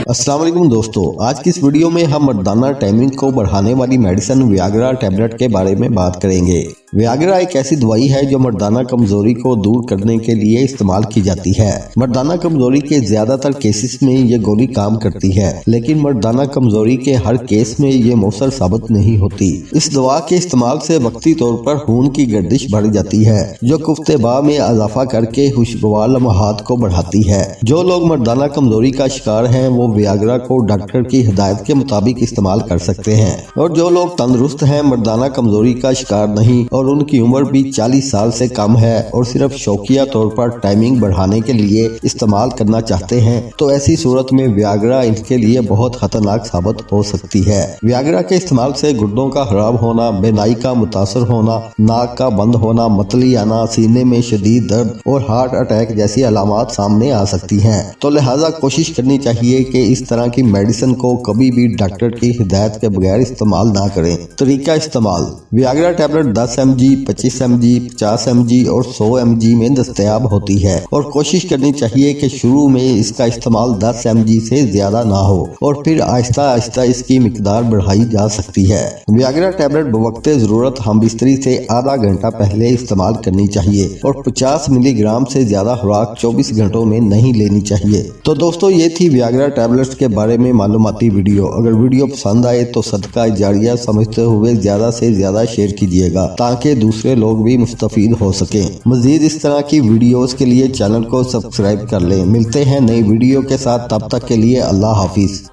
अस्सलाम वालेकुम दोस्तों, आज की इस वीडियो में हम मर्दाना टाइमिंग को बढ़ाने वाली मेडिसिन वियाग्रा टैबलेट के बारे में बात करेंगे। वियाग्रा एक ऐसी दवाई है जो मर्दाना कमजोरी को दूर करने के लिए इस्तेमाल की जाती है। मर्दाना कमजोरी के ज्यादातर केसेस में ये गोली काम करती है, लेकिन मर्दाना कमजोरी के हर केस में ये मौसर साबित नहीं होती। इस दवा के इस्तेमाल से वक्ती तौर पर खून की गर्दिश बढ़ जाती है, जो कुफ्तेबा में इजाफा करके खुशगवार लम्हात को बढ़ाती है। जो लोग मर्दाना कमजोरी का शिकार हैं वो वियाग्रा को डॉक्टर की हिदायत के मुताबिक इस्तेमाल कर सकते हैं, और जो लोग तंदुरुस्त हैं, मर्दाना कमजोरी का शिकार नहीं और उनकी उम्र भी 40 साल से कम है और सिर्फ शौकिया तौर पर टाइमिंग बढ़ाने के लिए इस्तेमाल करना चाहते हैं, तो ऐसी सूरत में वियाग्रा इनके लिए बहुत खतरनाक साबित हो सकती है। वियाग्रा के इस्तेमाल से गुर्दों का खराब होना, बेनाई का मुतासर होना, नाक का बंद होना, मतली आना, सीने में शदीद दर्द और हार्ट अटैक जैसी अलामत सामने आ सकती हैं। तो लिहाजा कोशिश करनी चाहिए कि इस तरह की मेडिसिन को कभी भी डॉक्टर की हिदायत के बगैर इस्तेमाल ना करें। तरीका इस्तेमाल: Viagra tablet 10 mg, 25 mg, 50 mg और 100 mg में दस्तयाब होती है, और कोशिश करनी चाहिए कि शुरू में इसका इस्तेमाल 10 mg से ज्यादा ना हो और फिर आहिस्ता आहिस्ता इसकी मिकदार बढ़ाई जा सकती है। वियाग्रा टैबलेट बवक्ते जरूरत हम बिस्तरी से आधा घंटा पहले इस्तेमाल करनी चाहिए और 50 मिलीग्राम से ज्यादा खुराक 24 घंटों में नहीं लेनी चाहिए। तो दोस्तों, ये थी वियाग्रा टैबलेट्स के बारे में मालूमाती वीडियो। अगर वीडियो पसंद आए तो सदका जारिया समझते हुए ज्यादा से ज्यादा शेयर कीजिएगा, ताकि दूसरे लोग भी मुस्तफीद हो सके। मजीद इस तरह की वीडियोस के लिए चैनल को सब्सक्राइब कर लें। मिलते हैं नई वीडियो के साथ, तब तक के लिए अल्लाह हाफिज।